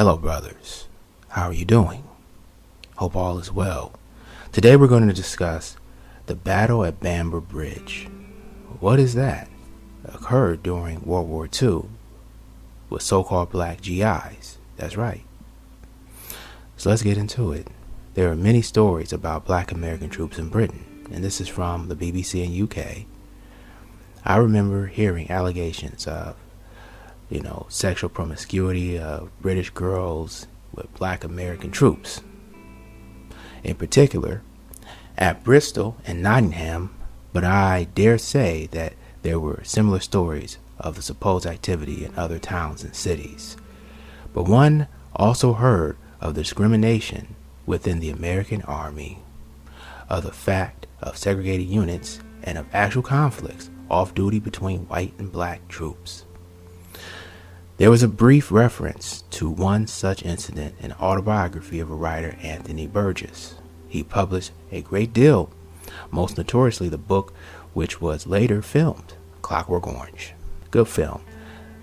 Hello, brothers. How are you doing? Hope all is well. Today we're going to discuss the battle at Bambry Bridge. What is that? It occurred during World War II with so-called black GIs. That's right. So let's get into it. There are many stories about black American troops in Britain, and this is from the BBC in UK. I remember hearing allegations of sexual promiscuity of British girls with black American troops. In particular, at Bristol and Nottingham, but I dare say that there were similar stories of the supposed activity in other towns and cities. But one also heard of the discrimination within the American Army, of the fact of segregated units, and of actual conflicts off duty between white and black troops. There was a brief reference to one such incident in the autobiography of a writer, Anthony Burgess. He published a great deal, most notoriously the book which was later filmed, Clockwork Orange. Good film.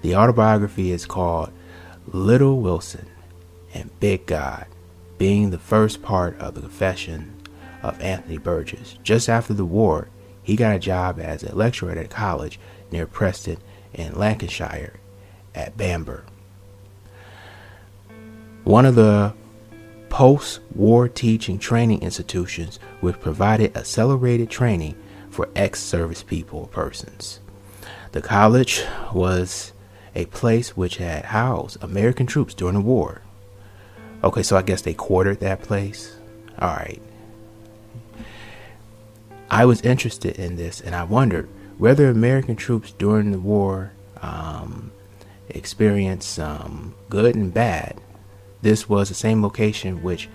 The autobiography is called Little Wilson and Big God, being the first part of the confession of Anthony Burgess. Just after the war, he got a job as a lecturer at a college near Preston in Lancashire at Bambry, one of the post-war teaching training institutions which provided accelerated training for ex-service persons. The college was a place which had housed American troops during the war. Okay, so I guess they quartered that place. All right. I was interested in this, and I wondered whether American troops during the war experienced some good and bad. This was the same location which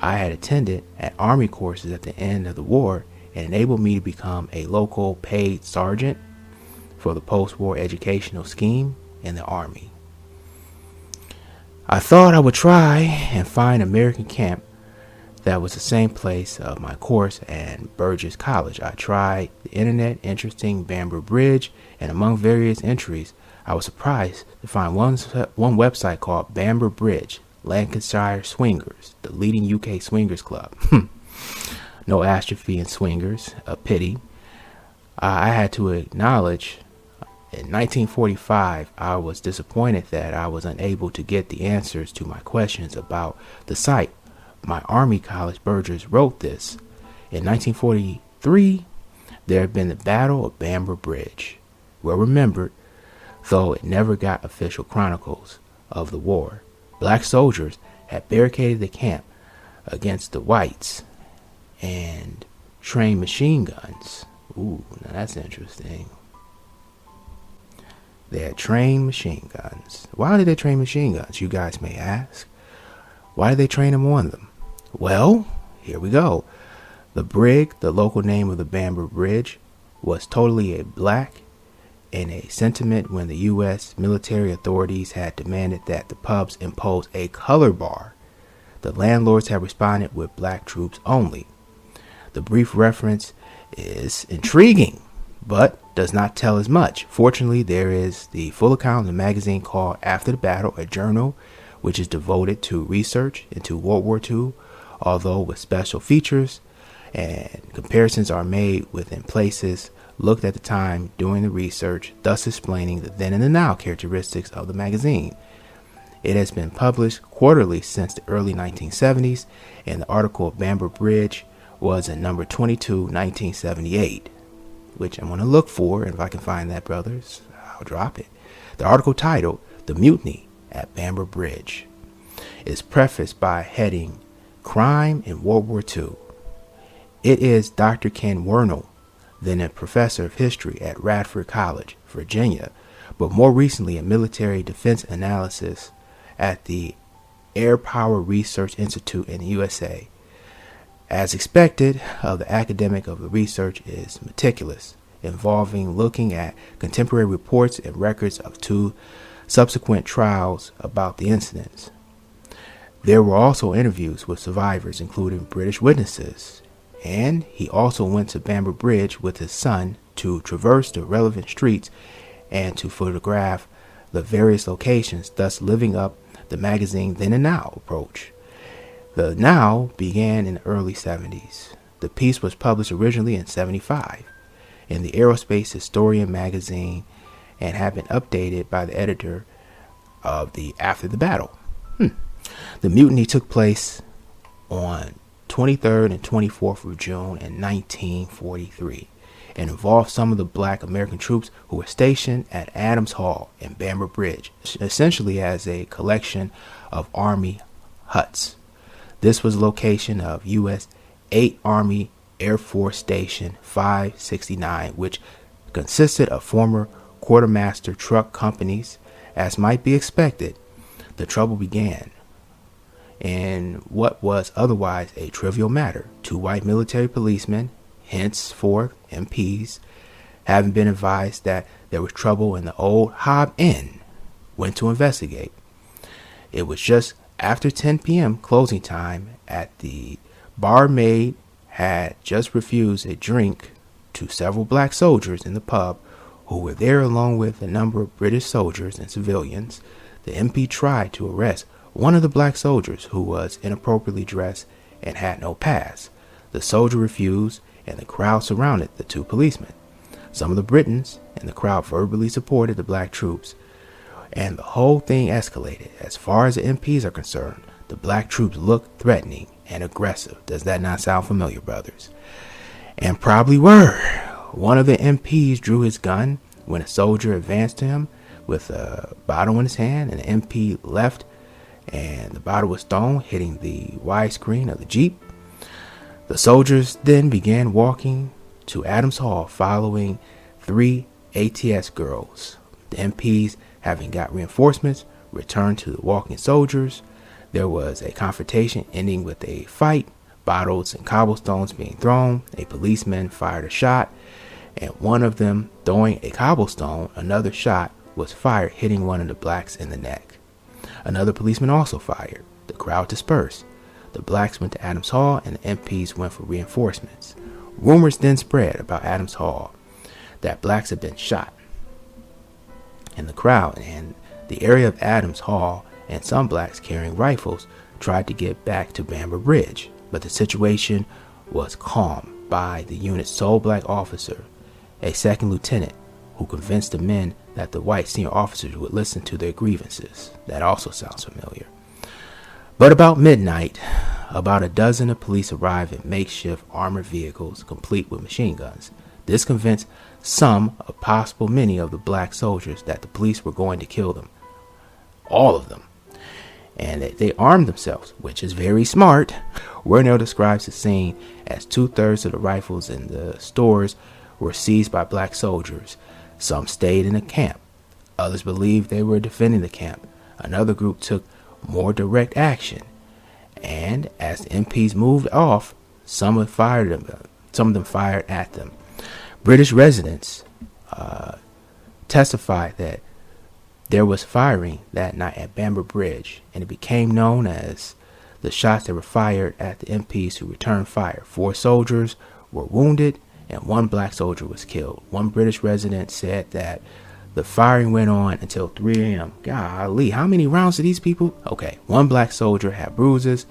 I had attended at Army courses at the end of the war, and enabled me to become a local paid sergeant for the post-war educational scheme in the Army. I thought I would try and find an American camp that was the same place of my course at Burgess College. I tried the internet, interesting Bambry Bridge, and among various entries, I was surprised to find one website called Bambry Bridge, Lancashire Swingers, the leading UK swingers club. No apostrophe in swingers, a pity. I had to acknowledge in 1945, I was disappointed that I was unable to get the answers to my questions about the site. My Army College Burgess wrote this. In 1943, there had been the Battle of Bambry Bridge, well remembered, though it never got official chronicles of the war. Black soldiers had barricaded the camp against the whites and trained machine guns. Ooh, now that's interesting. They had trained machine guns. Why did they train machine guns, you guys may ask? Why did they train them on them? Well, here we go. The brig, the local name of the Bambry Bridge, was totally a black in a sentiment when the U.S. military authorities had demanded that the pubs impose a color bar. The landlords had responded with black troops only. The brief reference is intriguing, but does not tell as much. Fortunately, there is the full account in a magazine called After the Battle, a journal which is devoted to research into World War II, although with special features, and comparisons are made within places looked at the time during the research, thus explaining the then and the now characteristics of the magazine. It has been published quarterly since the early 1970s, and the article of Bambry Bridge was in number 22, 1978, which I'm going to look for, and if I can find that, brothers, I'll drop it. The article titled The Mutiny at Bambry Bridge is prefaced by heading Crime in World War II. It is Dr. Ken Wernell, then a professor of history at Radford College, Virginia, but more recently a military defense analysis at the Air Power Research Institute in the USA. As expected, the academic of the research is meticulous, involving looking at contemporary reports and records of two subsequent trials about the incidents. There were also interviews with survivors, including British witnesses, and he also went to Bambry Bridge with his son to traverse the relevant streets and to photograph the various locations, thus living up the magazine Then and Now approach. The Now began in the early 70s. The piece was published originally in 75 in the Aerospace Historian magazine and had been updated by the editor of the After the Battle. The mutiny took place on 23rd and 24th of June in 1943 and involved some of the black American troops who were stationed at Adams Hall and Bambry Bridge, essentially as a collection of Army huts. This was the location of U.S. 8th Army Air Force Station 569, which consisted of former quartermaster truck companies. As might be expected, the trouble began in what was otherwise a trivial matter. Two white military policemen, henceforth MPs, having been advised that there was trouble in the old Hob Inn, went to investigate. It was just after 10 p.m. closing time at the barmaid had just refused a drink to several black soldiers in the pub who were there along with a number of British soldiers and civilians. The MP tried to arrest one of the black soldiers who was inappropriately dressed and had no pass. The soldier refused and the crowd surrounded the two policemen. Some of the Britons in the crowd verbally supported the black troops, and the whole thing escalated. As far as the MPs are concerned, the black troops looked threatening and aggressive. Does that not sound familiar, brothers? And probably were. One of the MPs drew his gun when a soldier advanced to him with a bottle in his hand, and the MP left, and the bottle was thrown, hitting the widescreen of the Jeep. The soldiers then began walking to Adams Hall, following 3 ATS girls. The MPs, having got reinforcements, returned to the walking soldiers. There was a confrontation ending with a fight, bottles and cobblestones being thrown. A policeman fired a shot, and one of them throwing a cobblestone, another shot was fired, hitting one of the blacks in the neck. Another policeman also fired. The crowd dispersed. The blacks went to Adams Hall and the MPs went for reinforcements. Rumors then spread about Adams Hall that blacks had been shot. And the crowd and the area of Adams Hall and some blacks carrying rifles tried to get back to Bambry Bridge, but the situation was calmed by the unit's sole black officer, a second lieutenant, who convinced the men that the white senior officers would listen to their grievances. That also sounds familiar. But about midnight, about a dozen of police arrived in makeshift armored vehicles complete with machine guns. This convinced some, of possible many of the black soldiers, that the police were going to kill them. All of them. And that they armed themselves, which is very smart. Werner describes the scene as 2/3 of the rifles in the stores were seized by black soldiers. Some stayed in the camp. Others believed they were defending the camp. Another group took more direct action. And as the MPs moved off, some of them fired at them. British residents testified that there was firing that night at Bambry Bridge, and it became known as the shots that were fired at the MPs who returned fire. 4 soldiers were wounded and 1 black soldier was killed. One British resident said that the firing went on until 3 a.m. Golly, how many rounds did these people? Okay, 1 black soldier had bruises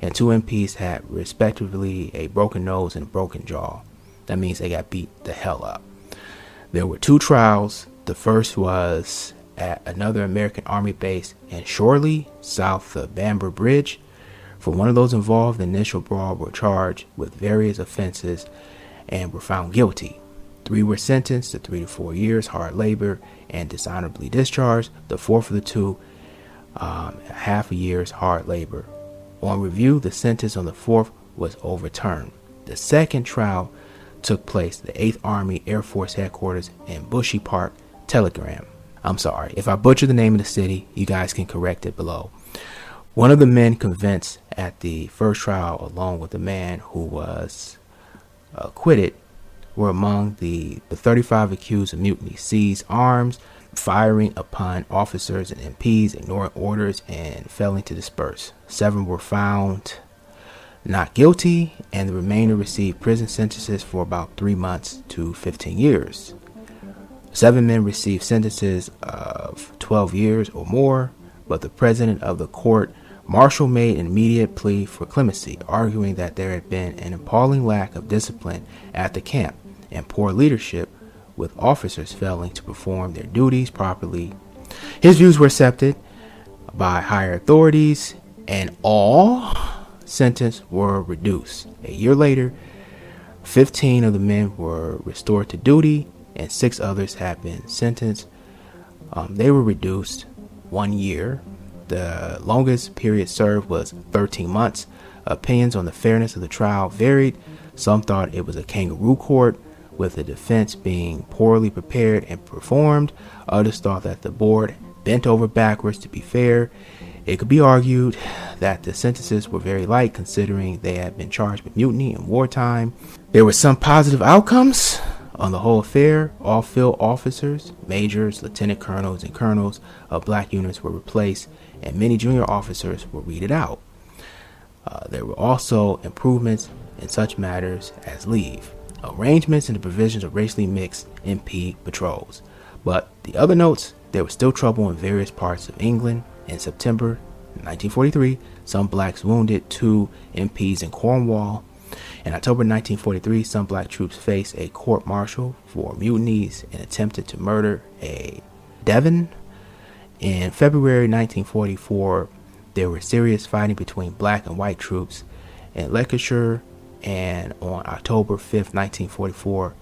and 2 MPs had respectively a broken nose and a broken jaw. That means they got beat the hell up. There were 2 trials. The first was at another American Army base in Shorley, south of Bambry Bridge. For one of those involved, the initial brawl were charged with various offenses and were found guilty. 3 were sentenced to 3 to 4 years hard labor and dishonorably discharged. The 4th of the 2, half a year's hard labor. On review, the sentence on the 4th was overturned. The second trial took place at the 8th Army Air Force Headquarters in Bushy Park, Telegram. I'm sorry, if I butcher the name of the city, you guys can correct it below. One of the men convinced at the first trial, along with the man who was acquitted, were among the 35 accused of mutiny, seized arms, firing upon officers and MPs, ignoring orders, and failing to disperse. 7 were found not guilty, and the remainder received prison sentences for about 3 months to 15 years. 7 men received sentences of 12 years or more. but the president of the court martial made an immediate plea for clemency, arguing that there had been an appalling lack of discipline at the camp and poor leadership, with officers failing to perform their duties properly. His views were accepted by higher authorities, and all sentences were reduced. A year later, 15 of the men were restored to duty, and 6 others had been sentenced. They were reduced 1 year. The longest period served was 13 months. Opinions on the fairness of the trial varied. Some thought it was a kangaroo court, with the defense being poorly prepared and performed. Others thought that the board bent over backwards to be fair. It could be argued that the sentences were very light, considering they had been charged with mutiny in wartime. There were some positive outcomes on the whole affair. All field officers, majors, lieutenant colonels, and colonels of black units were replaced, and many junior officers were weeded out. There were also improvements in such matters as leave, arrangements, and the provisions of racially mixed MP patrols. But the other notes, there was still trouble in various parts of England. In September 1943, some blacks wounded 2 MPs in Cornwall. In October 1943, some black troops faced a court-martial for mutinies and attempted to murder a Devon. In February 1944, there was serious fighting between black and white troops in Lancashire, and on October 5th, 1944,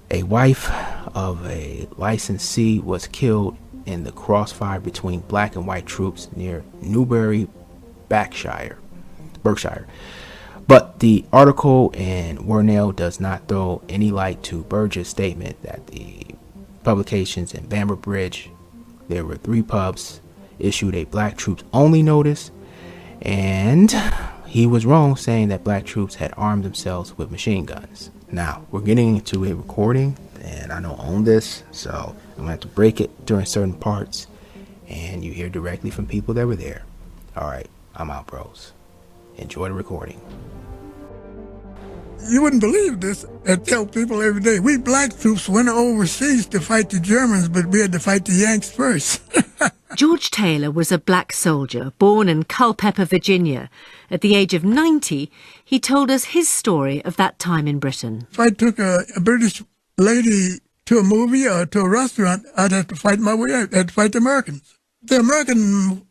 a wife of a licensee was killed in the crossfire between black and white troops near Newbury, Berkshire. But the article in Wernell does not throw any light to Burgess' statement that the publications in Bambry, there were 3 pubs, issued a black troops only notice, and he was wrong saying that black troops had armed themselves with machine guns. Now, we're getting into a recording, and I don't own this, so I'm going to have to break it during certain parts, and you hear directly from people that were there. Alright, I'm out, bros. Enjoy the recording. You wouldn't believe this. I tell people every day, we black troops went overseas to fight the Germans, but we had to fight the Yanks first. George Taylor was a black soldier born in Culpeper, Virginia. At the age of 90, he told us his story of that time in Britain. If I took a British lady to a movie or to a restaurant, I'd have to fight my way out. I'd have to fight the Americans. The American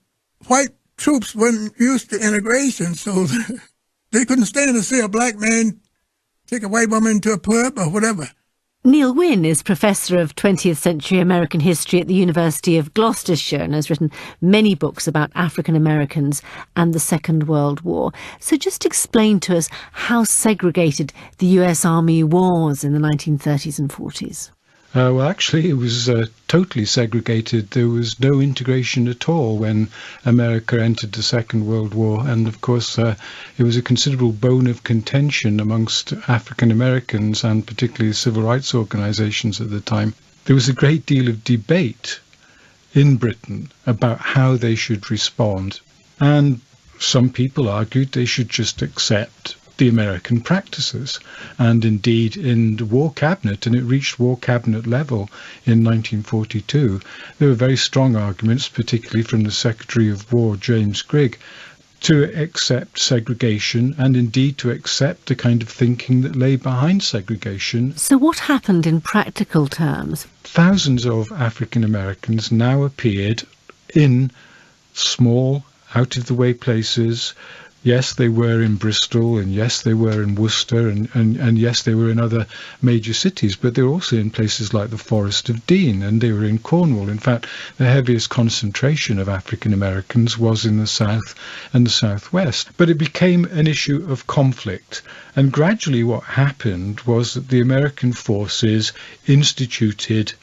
white troops weren't used to integration, so they couldn't stand to see a black man take a white woman into a pub or whatever. Neil Wynne is Professor of 20th Century American History at the University of Gloucestershire and has written many books about African Americans and the Second World War. So just explain to us how segregated the US Army was in the 1930s and 40s. Well, actually, it was totally segregated. There was no integration at all when America entered the Second World War. And, of course, it was a considerable bone of contention amongst African Americans and particularly civil rights organizations at the time. There was a great deal of debate in Britain about how they should respond. And some people argued they should just accept the American practices, and indeed in the War Cabinet, and it reached War Cabinet level in 1942, there were very strong arguments, particularly from the Secretary of War, James Grigg, to accept segregation and indeed to accept the kind of thinking that lay behind segregation. So what happened in practical terms? Thousands of African Americans now appeared in small, out-of-the-way places. Yes, they were in Bristol, and yes, they were in Worcester, and yes, they were in other major cities, but they were also in places like the Forest of Dean, and they were in Cornwall. In fact, the heaviest concentration of African Americans was in the south and the southwest. But it became an issue of conflict, and gradually what happened was that the American forces instituted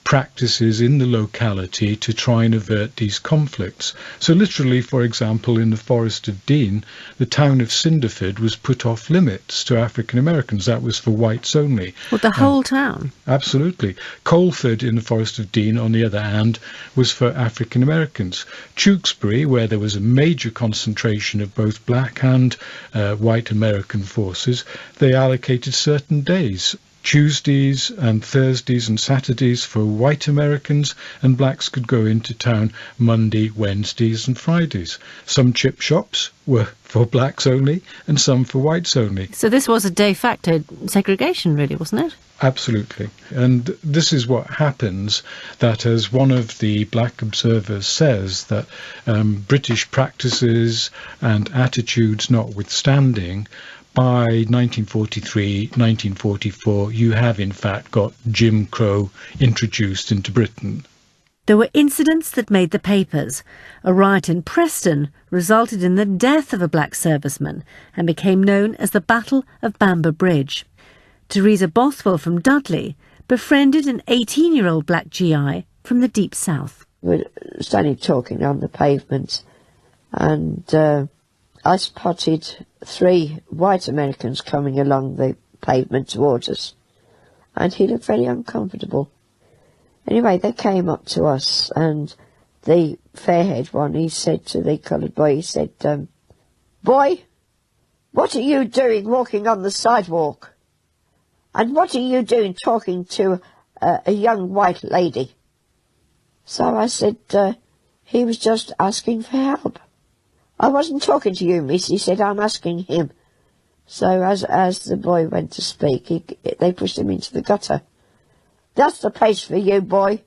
practices in the locality to try and avert these conflicts. So literally, for example, in the Forest of Dean, the town of Cinderford was put off limits to African Americans. That was for whites only. Well, the whole town? Absolutely. Coleford in the Forest of Dean, on the other hand, was for African Americans. Tewkesbury, where there was a major concentration of both black and white American forces, they allocated certain days. Tuesdays and Thursdays and Saturdays for white Americans, and blacks could go into town Monday, Wednesdays and Fridays. Some chip shops were for blacks only and some for whites only. So this was a de facto segregation, really, wasn't it? Absolutely. And this is what happens, that as one of the black observers says, that British practices and attitudes notwithstanding, by 1943, 1944, you have in fact got Jim Crow introduced into Britain. There were incidents that made the papers. A riot in Preston resulted in the death of a black serviceman and became known as the Battle of Bambry Bridge. Teresa Bothwell from Dudley befriended an 18-year-old black GI from the Deep South. We were standing talking on the pavement, and I spotted 3 white Americans coming along the pavement towards us, and he looked very uncomfortable. Anyway, they came up to us, and the fair-haired one, he said to the coloured boy, he said, "Boy, what are you doing walking on the sidewalk? And what are you doing talking to a young white lady?" So I said, he was just asking for help. "I wasn't talking to you, miss," he said, "I'm asking him." So as the boy went to speak, they pushed him into the gutter. "That's the place for you, boy."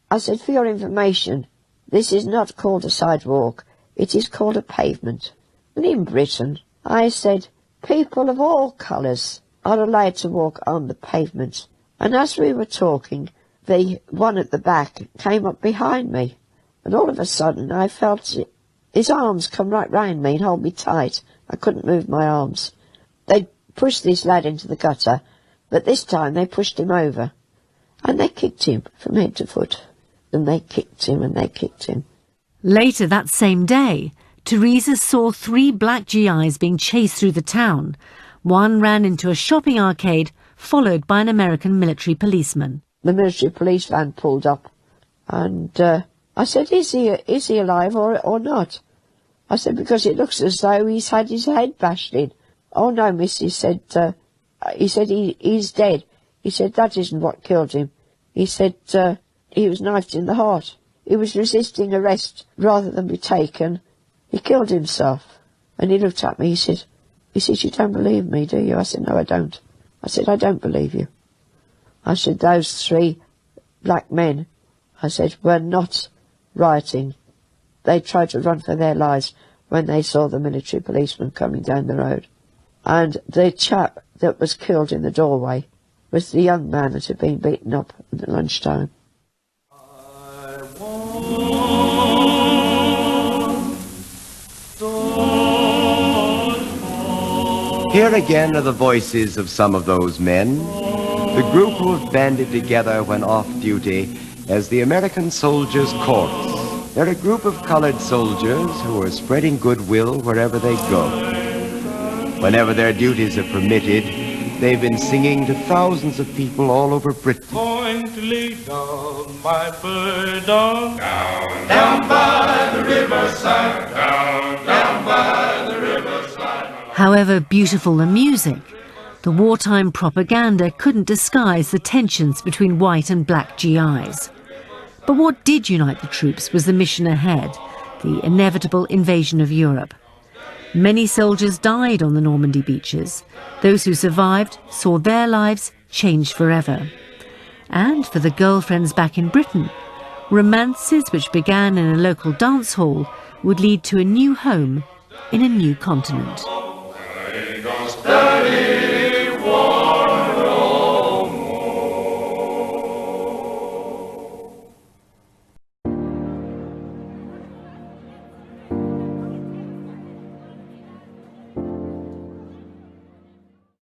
I said, "For your information, this is not called a sidewalk, it is called a pavement. And in Britain," I said, "people of all colours are allowed to walk on the pavement." And as we were talking, the one at the back came up behind me, and all of a sudden I felt his arms come right round me and hold me tight. I couldn't move my arms. They pushed this lad into the gutter, but this time they pushed him over, and they kicked him from head to foot, and they kicked him and they kicked him. Later that same day, Teresa saw 3 black GIs being chased through the town. One ran into a shopping arcade, followed by an American military policeman. The military police van pulled up, and I said, is he alive or not?" I said, "Because it looks as though he's had his head bashed in." "Oh no, miss," he said, he's dead." He said, "That isn't what killed him." He said, "He was knifed in the heart. He was resisting arrest rather than be taken. He killed himself." And he looked at me, he said, "You don't believe me, do you?" I said, "No, I don't." I said, "I don't believe you." I said, "Those 3 black men," I said, "were not rioting. They tried to run for their lives when they saw the military policeman coming down the road. And the chap that was killed in the doorway was the young man that had been beaten up at lunchtime." Here again are the voices of some of those men, the group who have banded together when off duty as the American Soldiers' Chorus. They're a group of colored soldiers who are spreading goodwill wherever they go. Whenever their duties are permitted, they've been singing to thousands of people all over Britain. Going to lay down my burden down by the riverside, down by the riverside. However beautiful the music, the wartime propaganda couldn't disguise the tensions between white and black GIs. But what did unite the troops was the mission ahead, the inevitable invasion of Europe. Many soldiers died on the Normandy beaches. Those who survived saw their lives changed forever. And for the girlfriends back in Britain, romances which began in a local dance hall would lead to a new home in a new continent.